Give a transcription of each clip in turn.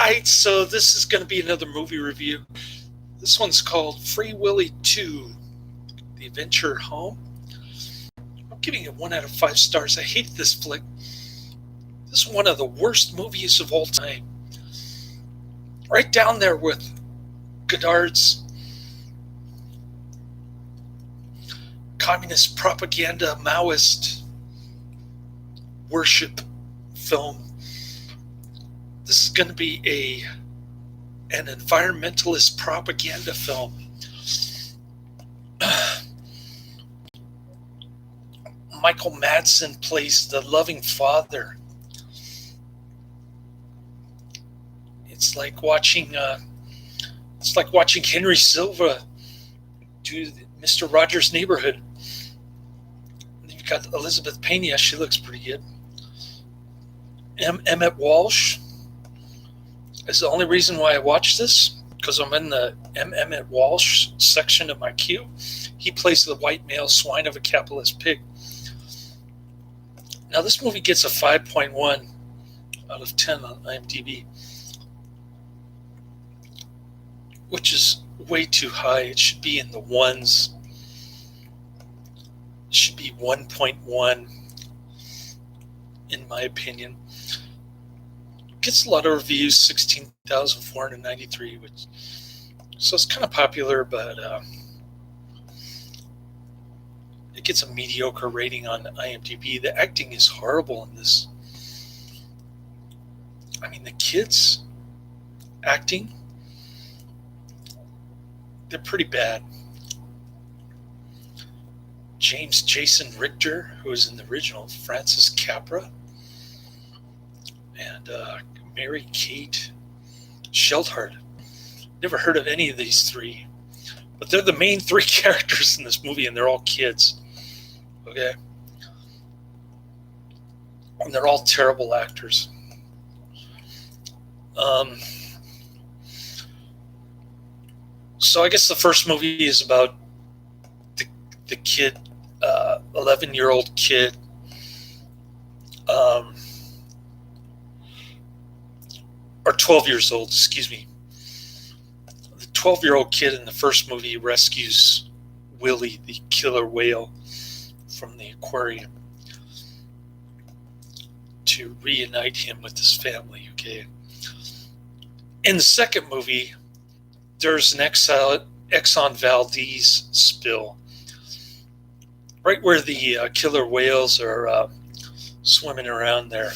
Alright, so this is going to be another movie review. This one's called Free Willy 2, The Adventure Home. I'm giving it 1 out of 5 stars. I hate this flick. This is one of the worst movies of all time. Right down there with Godard's communist propaganda, Maoist worship film. This is going to be an environmentalist propaganda film. Michael Madsen plays the loving father. It's like watching Henry Silva do Mr. Rogers' Neighborhood. You've got Elizabeth Peña. She looks pretty good. Emmet Walsh is the only reason why I watched this, because I'm in the Emmet Walsh section of my queue. He plays the white male swine of a capitalist pig. Now this movie gets a 5.1 out of 10 on IMDb, which is way too high. It should be in the ones. It should be 1.1 in my opinion. Gets a lot of reviews, 16,493, so it's kind of popular, but it gets a mediocre rating on IMDb. The acting is horrible in this. I mean, the kids acting, they're pretty bad. Jason Richter, who was in the original, Francis Capra, and Mary Kate Sheldhart. Never heard of any of these three, but they're the main three characters in this movie, and they're all kids. Okay, and they're all terrible actors. So I guess the first movie is about the kid, 11-year-old kid. Or 12 years old, excuse me. The 12-year-old kid in the first movie rescues Willy, the killer whale, from the aquarium to reunite him with his family, okay? In the second movie, there's an Exxon Valdez spill. Right where the killer whales are swimming around there.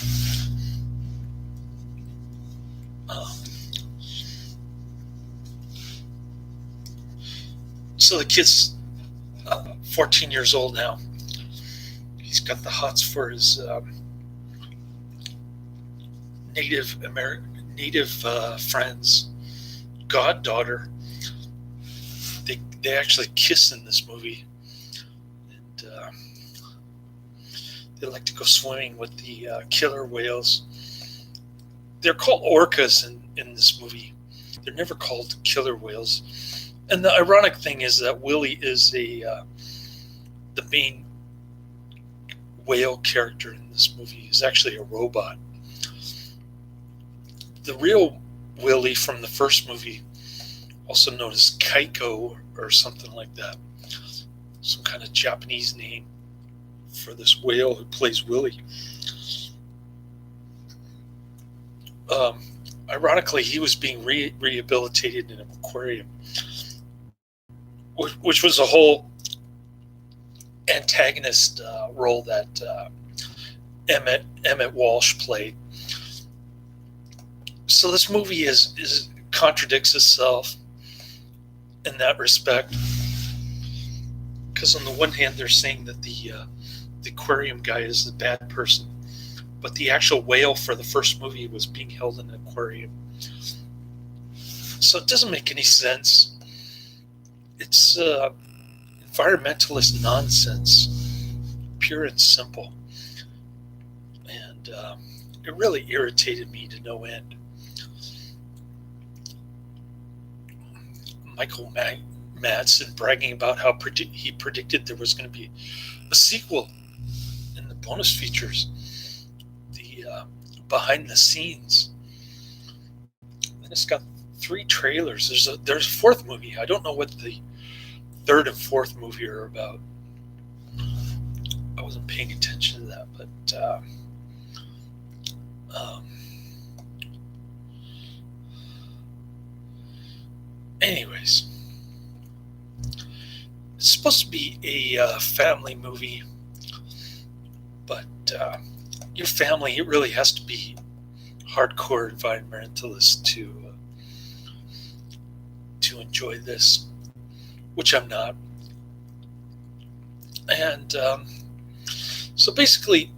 So the kid's 14 years old now. He's got the hots for his native friend's goddaughter. They actually kiss in this movie, and they like to go swimming with the killer whales. They're called orcas in this movie. They're never called killer whales. And the ironic thing is that Willy is the main whale character in this movie. Is actually a robot. The real Willy from the first movie, also known as Kaiko or something like that, some kind of Japanese name for this whale who plays Willy. Ironically, he was being rehabilitated in an aquarium, which was a whole antagonist role that Emmet Walsh played. So this movie is contradicts itself in that respect, because on the one hand they're saying that the aquarium guy is the bad person, but the actual whale for the first movie was being held in an aquarium. So it doesn't make any sense. It's environmentalist nonsense, pure and simple. And it really irritated me to no end. Michael Madsen bragging about how he predicted there was going to be a sequel in the bonus features, the behind the scenes. And it's got 3 trailers. There's a 4th movie. I don't know what the 3rd and 4th movie are about. I wasn't paying attention to that, but anyways, it's supposed to be a family movie, but your family, it really has to be hardcore environmentalists to enjoy this, which I'm not. And so basically,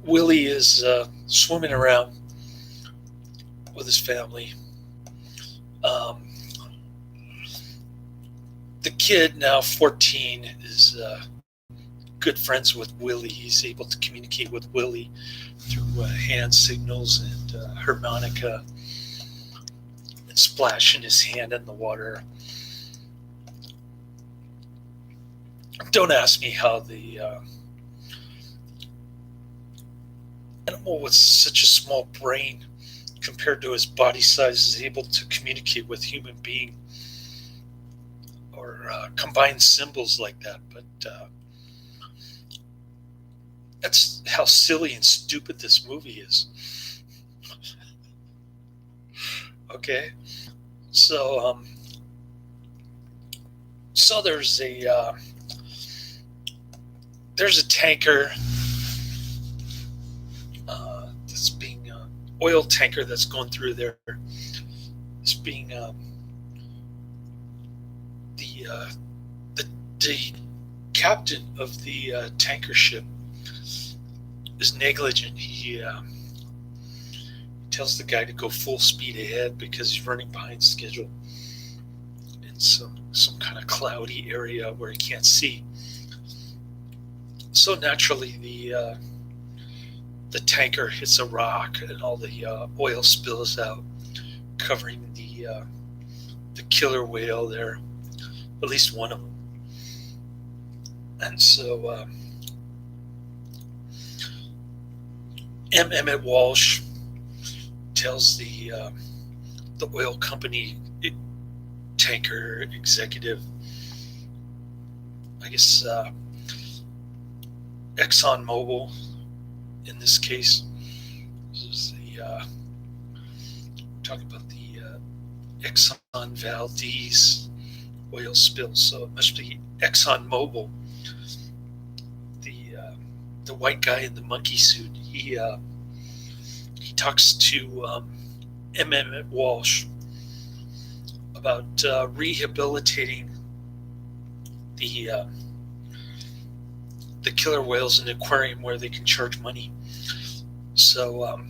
Willy is swimming around with his family. The kid, now 14, is good friends with Willy. He's able to communicate with Willy through hand signals and harmonica, and splashing his hand in the water. Don't ask me how the animal with such a small brain compared to his body size is able to communicate with human being or combine symbols like that, but that's how silly and stupid this movie is. Okay, so there's a tanker that's being oil tanker that's going through there. It's being the captain of the tanker ship is negligent. He tells the guy to go full speed ahead because he's running behind schedule in some kind of cloudy area where he can't see. So naturally, the tanker hits a rock and all the oil spills out, covering the killer whale there, at least one of them. And so Emmet Walsh tells the oil company tanker executive, I guess ExxonMobil in this case. This is talking about the Exxon Valdez oil spill, so it must be ExxonMobil. The white guy in the monkey suit, he talks to Emmet Walsh about rehabilitating the killer whales in an aquarium where they can charge money. So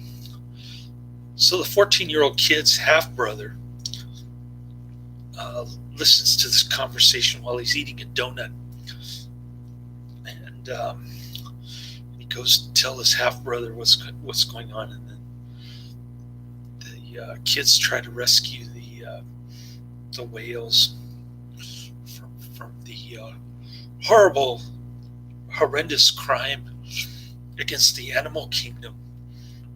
the 14-year-old kid's half-brother listens to this conversation while he's eating a donut, and he goes to tell his half-brother what's going on, and then the kids try to rescue the whales from the horrendous crime against the animal kingdom,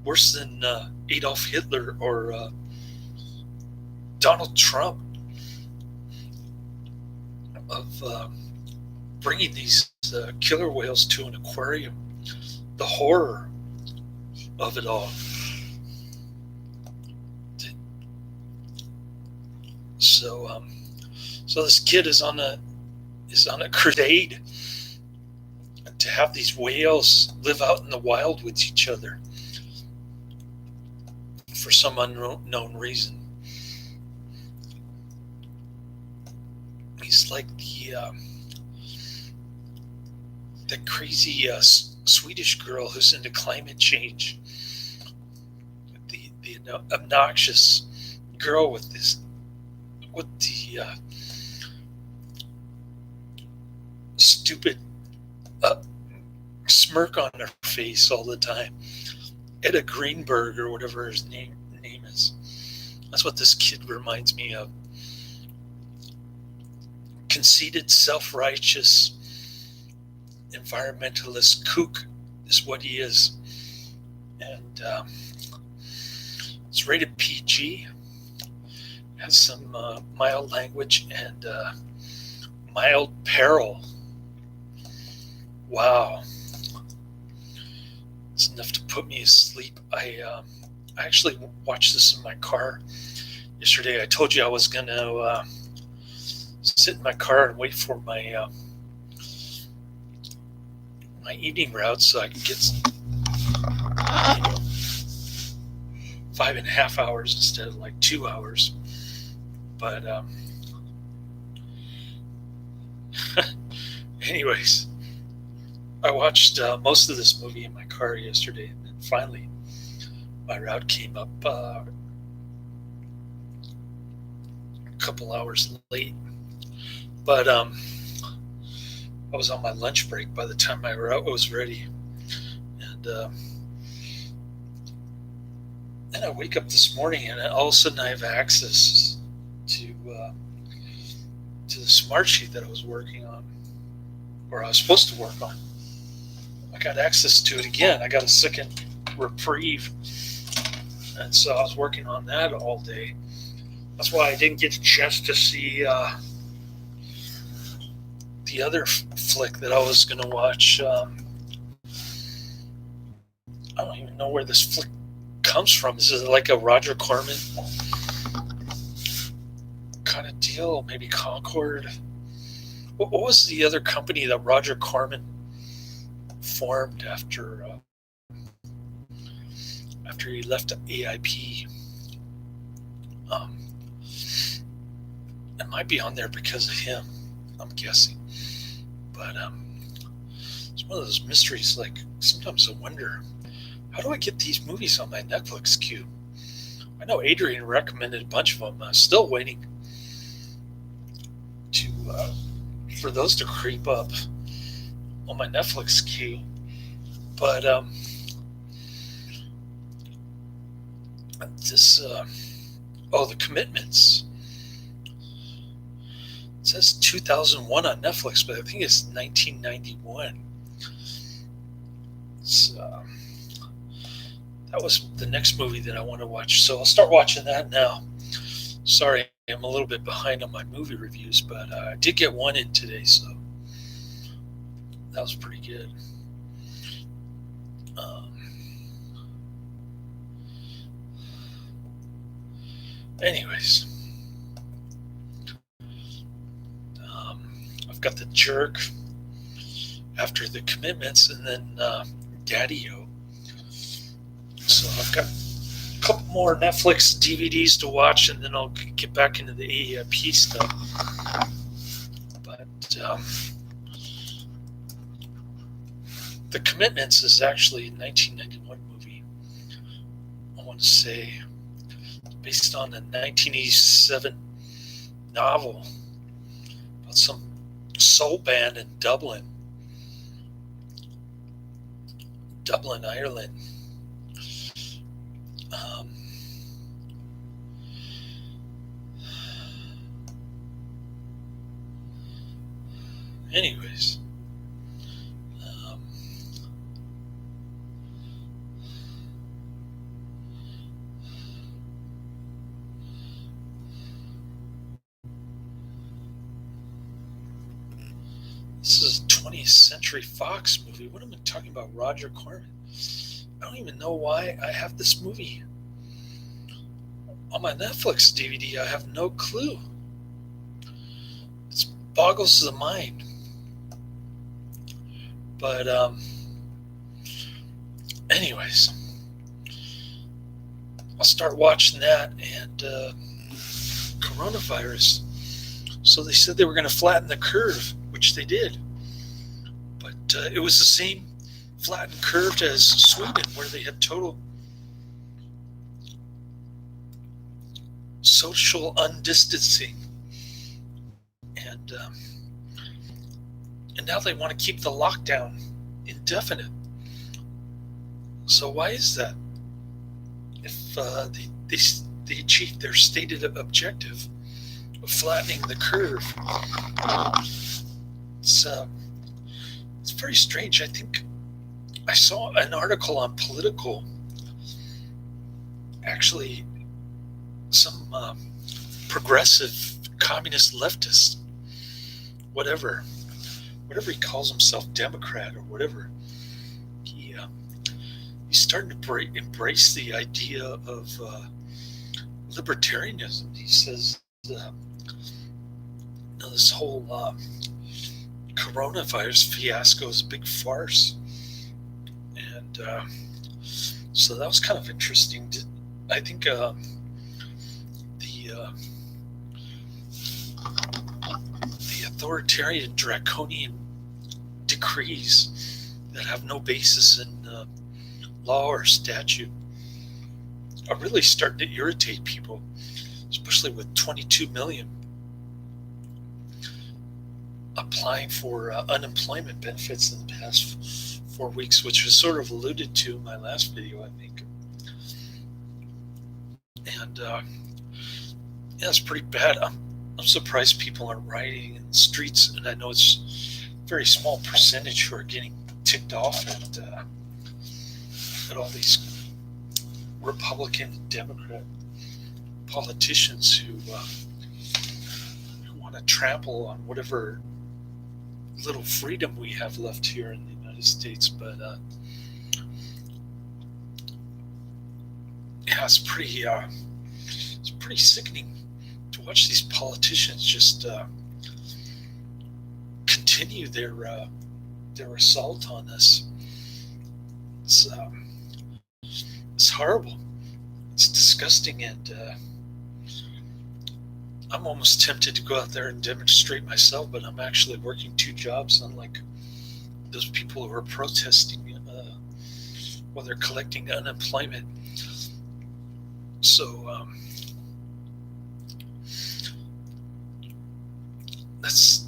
worse than Adolf Hitler or Donald Trump, of bringing these killer whales to an aquarium. The horror of it all. So this kid is on a crusade to have these whales live out in the wild with each other for some unknown reason. He's like the crazy Swedish girl who's into climate change. The obnoxious girl with the stupid smirk on her face all the time. Etta Greenberg or whatever his name is. That's what this kid reminds me of. Conceited, self-righteous, environmentalist kook is what he is. And it's rated PG. has some mild language and mild peril. Wow. It's enough to put me asleep. I actually watched this in my car yesterday. I told you I was going to sit in my car and wait for my my evening route so I could get 5.5 hours instead of like 2 hours. But anyways, I watched most of this movie in my car yesterday, and then finally my route came up a couple hours late. But I was on my lunch break by the time my route was ready. And then I wake up this morning, and all of a sudden I have access to the smart sheet that I was working on, or I was supposed to work on. I got access to it again. I got a second reprieve. And so I was working on that all day. That's why I didn't get a chance to see the other flick that I was going to watch. I don't even know where this flick comes from. Is it like a Roger Corman kind of deal? Maybe Concord? What was the other company that Roger Corman formed after he left AIP? It might be on there because of him, I'm guessing. But it's one of those mysteries. Like, sometimes I wonder, how do I get these movies on my Netflix queue? I know Adrian recommended a bunch of them. I'm still waiting to for those to creep up on my Netflix queue. But The Commitments. It says 2001 on Netflix, but I think it's 1991. That was the next movie that I want to watch, so I'll start watching that now. Sorry, I'm a little bit behind on my movie reviews, but I did get one in today, so that was pretty good. Anyways, I've got The Jerk after The Commitments, and then Daddy-O. So I've got a couple more Netflix DVDs to watch, and then I'll get back into the AEP stuff. But The Commitments is actually a 1991 movie. I want to say based on a 1987 novel about some soul band in Dublin, Ireland. Anyways, this is a 20th Century Fox movie. What am I talking about? Roger Corman. I don't even know why I have this movie on my Netflix DVD. I have no clue. It boggles the mind. But anyways, I'll start watching that. And coronavirus. So they said they were going to flatten the curve, which they did. But it was the same flattened curve as Sweden, where they had total social undistancing. And now they want to keep the lockdown indefinite. So why is that? If they achieved their stated objective of flattening the curve, it's very strange. I think I saw an article on Political actually some progressive communist leftist, whatever he calls himself, Democrat or whatever. He's starting to embrace the idea of libertarianism. He says this whole coronavirus fiasco is a big farce, and so that was kind of interesting. I think the authoritarian, draconian decrees that have no basis in law or statute are really starting to irritate people, especially with 22 million applying for unemployment benefits in the past 4 weeks, which was sort of alluded to in my last video, I think. And yeah, it's pretty bad. I'm surprised people aren't rioting in the streets, and I know it's a very small percentage who are getting ticked off at all these Republican and Democrat politicians who want to trample on whatever little freedom we have left here in the United States. But yeah, it's pretty sickening to watch these politicians just continue their assault on us. It's horrible. It's disgusting, and I'm almost tempted to go out there and demonstrate myself, but I'm actually working 2 jobs, unlike those people who are protesting while they're collecting unemployment. So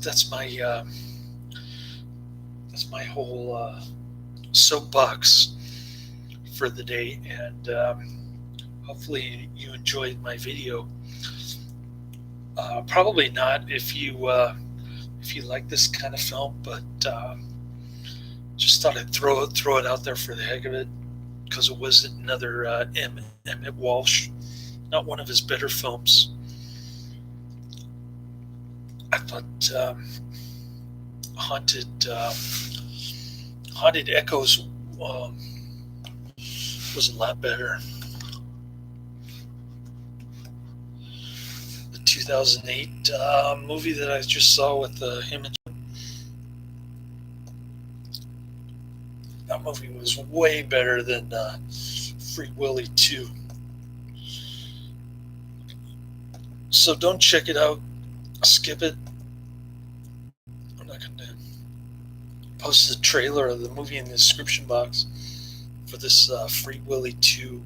that's my whole soapbox for the day, and hopefully you enjoyed my video. Probably not if you like this kind of film, but just thought I'd throw it out there for the heck of it, because it was another Emmet Walsh, not one of his better films. I thought Haunted Echoes was a lot better. The 2008 movie that I just saw with him and that movie was way better than Free Willy 2. So don't check it out. Skip it. I'm not going to post the trailer of the movie in the description box for this Free Willy 2.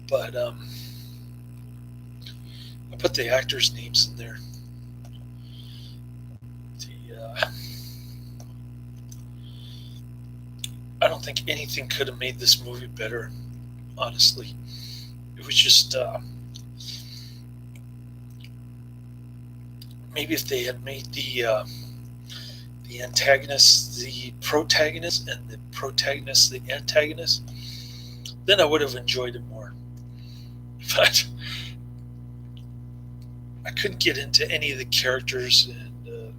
But I put the actors' names in there. I don't think anything could have made this movie better, honestly. It was just maybe if they had made the antagonist the protagonist and the protagonist the antagonist, then I would have enjoyed it more. But I couldn't get into any of the characters, and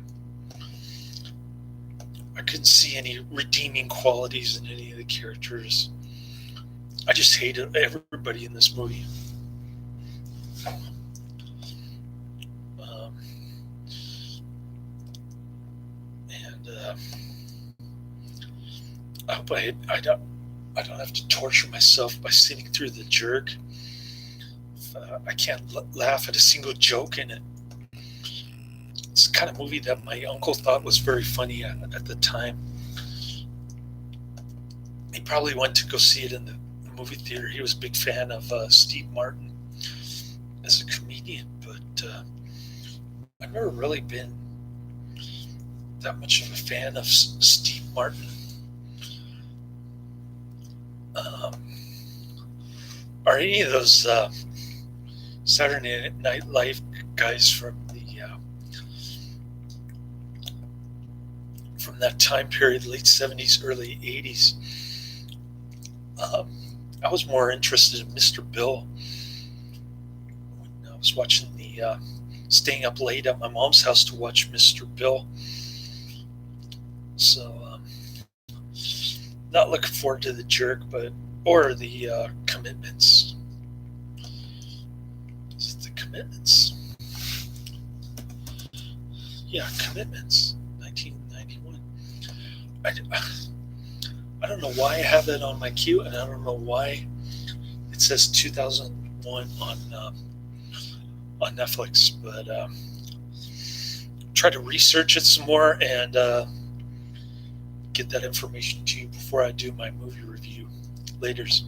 I couldn't see any redeeming qualities in any of the characters. I just hated everybody in this movie. I hope I don't have to torture myself by sitting through The Jerk. I can't laugh at a single joke in it. It's the kind of movie that my uncle thought was very funny at the time. He probably went to go see it in the movie theater. He was a big fan of Steve Martin as a comedian, but I've never really been that much of a fan of Steve Martin. Or any of those Saturday Night Live guys from that time period, late 70s, early 80s. I was more interested in Mr. Bill when I was watching staying up late at my mom's house to watch Mr. Bill. So, not looking forward to The Jerk, or the Commitments. Is it The Commitments? Yeah, Commitments, 1991. I don't know why I have that on my queue, and I don't know why it says 2001 on Netflix, but try to research it some more and get that information to you before I do my movie review. Laters.